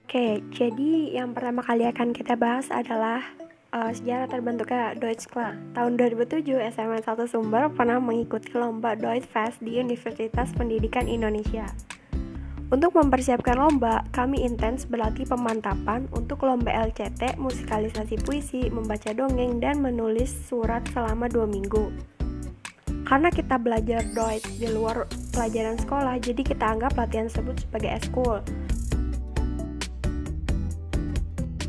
Oke, jadi yang pertama kali akan kita bahas adalah sejarah terbentuknya Deutsche Club. Tahun 2007, SMA 1 Sumber pernah mengikuti lomba Deutsche Fest di Universitas Pendidikan Indonesia. Untuk mempersiapkan lomba, kami intens berlatih pemantapan untuk lomba LCT, musikalisasi puisi, membaca dongeng, dan menulis surat selama 2 minggu. Karena kita belajar Deutsch di luar pelajaran sekolah, jadi kita anggap latihan tersebut sebagai eskul.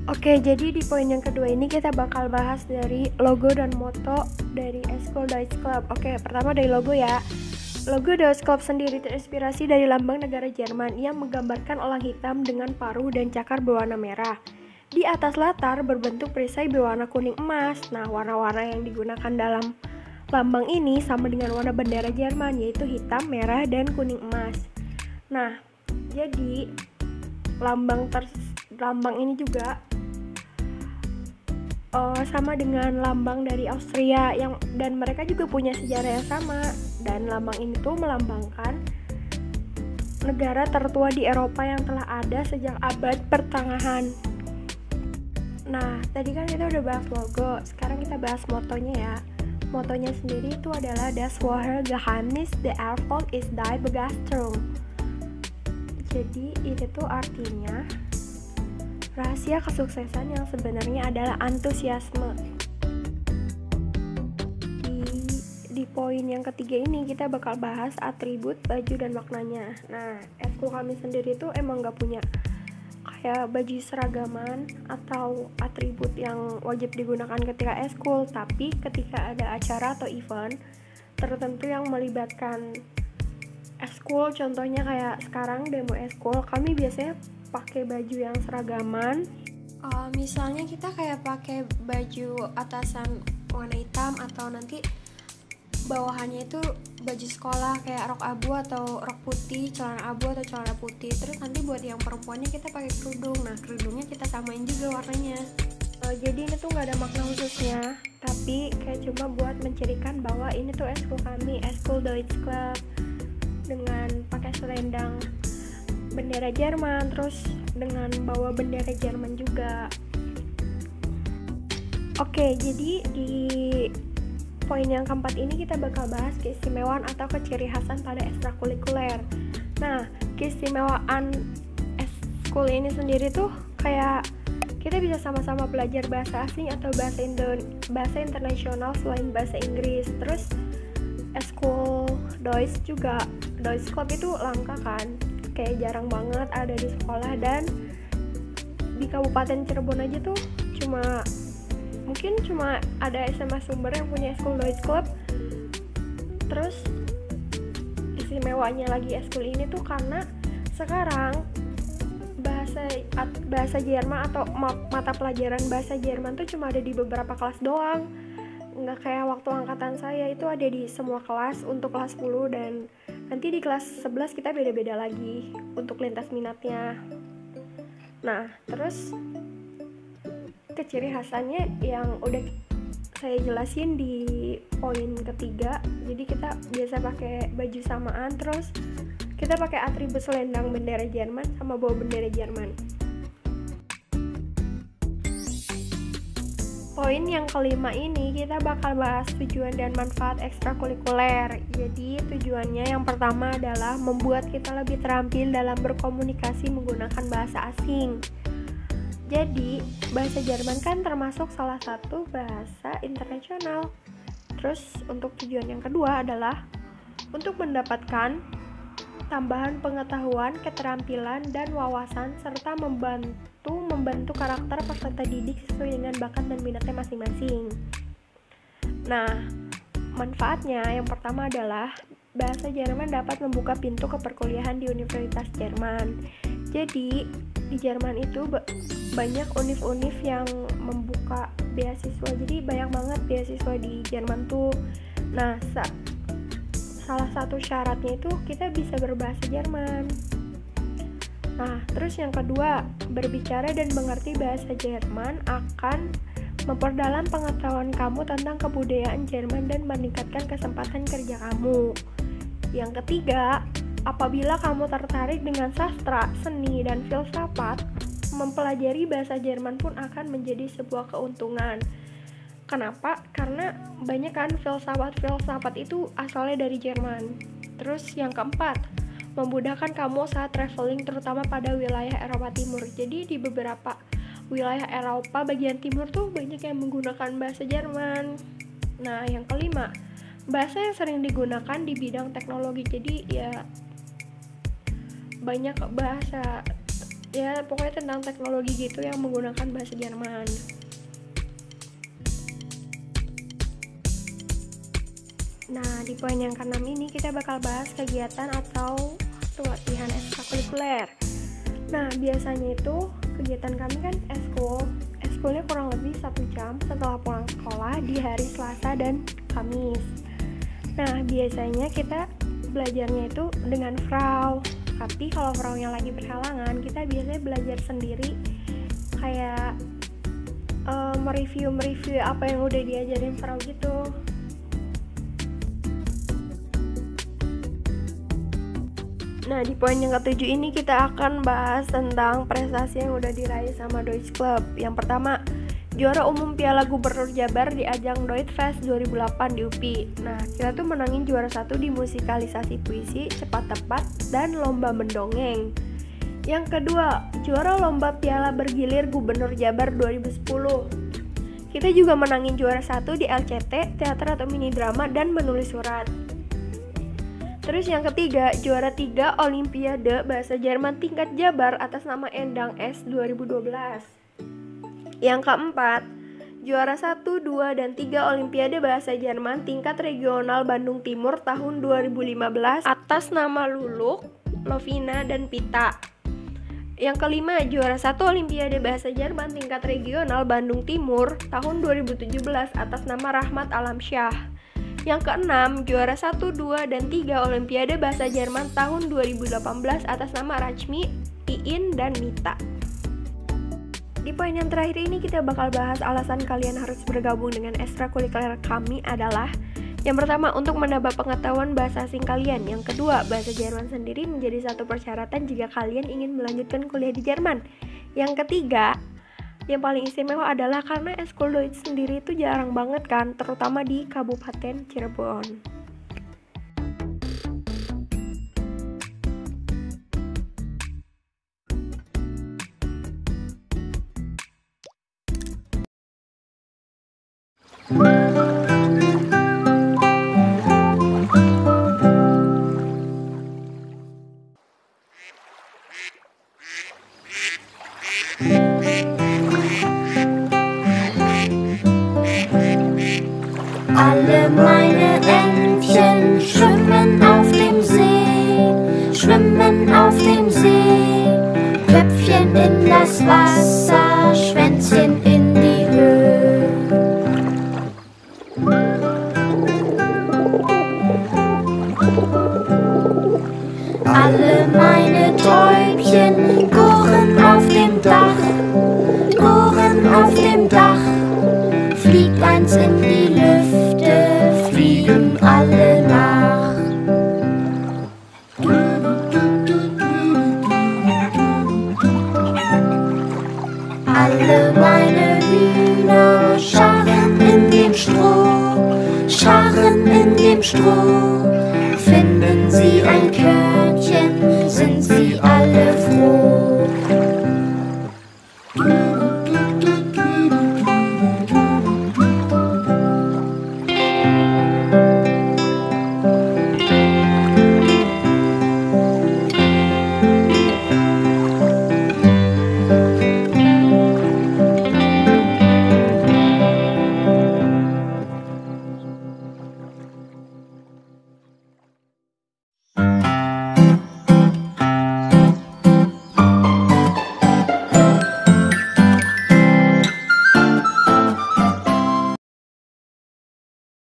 Oke, jadi di poin yang kedua ini kita bakal bahas dari logo dan moto dari Eskul Deutsche Club. Oke, pertama dari logo ya. Logo Deutsche Club sendiri terinspirasi dari lambang negara Jerman yang menggambarkan elang hitam dengan paruh dan cakar berwarna merah. Di atas latar berbentuk perisai berwarna kuning emas. Nah, warna-warna yang digunakan dalam lambang ini sama dengan warna bendera Jerman, yaitu hitam, merah, dan kuning emas. Nah, jadi lambang ini juga sama dengan lambang dari Austria dan mereka juga punya sejarah yang sama, dan lambang ini tuh melambangkan negara tertua di Eropa yang telah ada sejak abad pertengahan. Nah, tadi kan kita udah bahas logo, sekarang kita bahas motonya ya. Motonya sendiri itu adalah Das wahre Geheimnis der Erfolg ist die Begeisterung. Jadi ini tuh artinya rahasia kesuksesan yang sebenarnya adalah antusiasme. Di poin yang ketiga ini kita bakal bahas atribut, baju, dan maknanya. Nah, eskul kami sendiri tuh emang gak punya kayak baju seragaman atau atribut yang wajib digunakan ketika eskul, tapi ketika ada acara atau event tertentu yang melibatkan eskul, contohnya kayak sekarang demo eskul, kami biasanya pakai baju yang seragaman. Misalnya kita kayak pakai baju atasan warna hitam atau nanti bawahannya itu baju sekolah kayak rok abu atau rok putih, celana abu atau celana putih. Terus nanti buat yang perempuannya kita pakai kerudung. Nah, kerudungnya kita samain juga warnanya. Jadi ini tuh nggak ada makna khususnya, tapi kayak cuma buat mencirikan bahwa ini tuh eskul kami, eskul Deutsche Club, dengan pakai selendang bendera Jerman, terus dengan bawa bendera Jerman juga. Oke, jadi di poin yang keempat ini kita bakal bahas keistimewaan atau keciri khasan pada ekstrakurikuler. Nah, keistimewaan eskul ini sendiri tuh kayak kita bisa sama-sama belajar bahasa asing atau bahasa internasional selain bahasa Inggris. Terus eskul Deutsch juga, Deutsche Club itu langka kan, kayak jarang banget ada di sekolah, dan di Kabupaten Cirebon aja tuh mungkin cuma ada SMA Sumber yang punya eskul Deutsche Club. Terus istimewanya lagi eskul ini tuh karena sekarang bahasa Jerman atau mata pelajaran bahasa Jerman tuh cuma ada di beberapa kelas doang, nggak kayak waktu angkatan saya itu ada di semua kelas untuk kelas 10, dan nanti di kelas 11 kita beda-beda lagi untuk lintas minatnya. Nah, terus keciri khasannya yang udah saya jelasin di poin ketiga. Jadi kita biasa pakai baju samaan, terus kita pakai atribut selendang bendera Jerman sama bawa bendera Jerman. Poin yang kelima ini kita bakal bahas tujuan dan manfaat ekstrakurikuler. Jadi tujuannya yang pertama adalah membuat kita lebih terampil dalam berkomunikasi menggunakan bahasa asing. Jadi bahasa Jerman kan termasuk salah satu bahasa internasional. Terus untuk tujuan yang kedua adalah untuk mendapatkan tambahan pengetahuan, keterampilan, dan wawasan, serta membantu karakter peserta didik sesuai dengan bakat dan minatnya masing-masing. Nah, manfaatnya yang pertama adalah bahasa Jerman dapat membuka pintu ke perkuliahan di Universitas Jerman. Jadi, di Jerman itu banyak univ-univ yang membuka beasiswa. Jadi, banyak banget beasiswa di Jerman tuh. Nah, salah satu syaratnya itu kita bisa berbahasa Jerman. Nah, terus yang kedua, berbicara dan mengerti bahasa Jerman akan memperdalam pengetahuan kamu tentang kebudayaan Jerman dan meningkatkan kesempatan kerja kamu. Yang ketiga, apabila kamu tertarik dengan sastra, seni, dan filsafat, mempelajari bahasa Jerman pun akan menjadi sebuah keuntungan. Kenapa? Karena banyak kan filsafat itu asalnya dari Jerman. Terus yang keempat, memudahkan kamu saat traveling terutama pada wilayah Eropa Timur. Jadi di beberapa wilayah Eropa bagian timur tuh banyak yang menggunakan bahasa Jerman. Nah, yang kelima, bahasa yang sering digunakan di bidang teknologi. Jadi ya banyak bahasa ya pokoknya tentang teknologi gitu yang menggunakan bahasa Jerman. Nah, di poin yang ke-6 ini kita bakal bahas kegiatan atau latihan ekstrakurikuler. Nah, biasanya itu kegiatan kami kan eskulnya kurang lebih 1 jam setelah pulang sekolah di hari Selasa dan Kamis. Nah, biasanya kita belajarnya itu dengan Frau. Tapi kalau Fraunya lagi berhalangan, kita biasanya belajar sendiri, kayak mereview apa yang udah diajarin Frau gitu. Nah, di poin yang ke-7 ini kita akan bahas tentang prestasi yang udah diraih sama Deutsch Club. Yang pertama, juara umum Piala Gubernur Jabar di ajang Deutsch Fest 2008 di UPI. Nah, kita tuh menangin juara 1 di musikalisasi puisi, cepat tepat, dan lomba mendongeng. Yang kedua, juara lomba Piala Bergilir Gubernur Jabar 2010. Kita juga menangin juara 1 di LCT, teater atau mini drama, dan menulis surat. Terus yang ketiga, juara 3 Olimpiade Bahasa Jerman tingkat Jabar atas nama Endang S 2012. Yang keempat, juara 1, 2, dan 3 Olimpiade Bahasa Jerman tingkat regional Bandung Timur tahun 2015 atas nama Luluk, Lovina, dan Pita. Yang kelima, juara 1 Olimpiade Bahasa Jerman tingkat regional Bandung Timur tahun 2017 atas nama Rahmat Alamsyah. Yang keenam, juara 1, 2, dan 3 Olimpiade Bahasa Jerman tahun 2018 atas nama Rachmi, Iin, dan Mita. Di poin yang terakhir ini kita bakal bahas alasan kalian harus bergabung dengan ekstrakurikuler kami adalah: yang pertama, untuk menambah pengetahuan bahasa asing kalian. Yang kedua, bahasa Jerman sendiri menjadi satu persyaratan jika kalian ingin melanjutkan kuliah di Jerman. Yang ketiga, yang paling istimewa adalah karena Eskul Deutsch sendiri itu jarang banget kan, terutama di Kabupaten Cirebon. Alle meine Entchen schwimmen auf dem See, schwimmen auf dem See. Köpfchen in das Wasser, Schwänzchen in die Höhe. Alle meine Täubchen gurren auf dem Dach, gurren auf dem Dach. Fliegt eins in die Lüfte, fliegen alle nach. Alle meine Hühner scharren in dem Stroh, scharren in dem Stroh.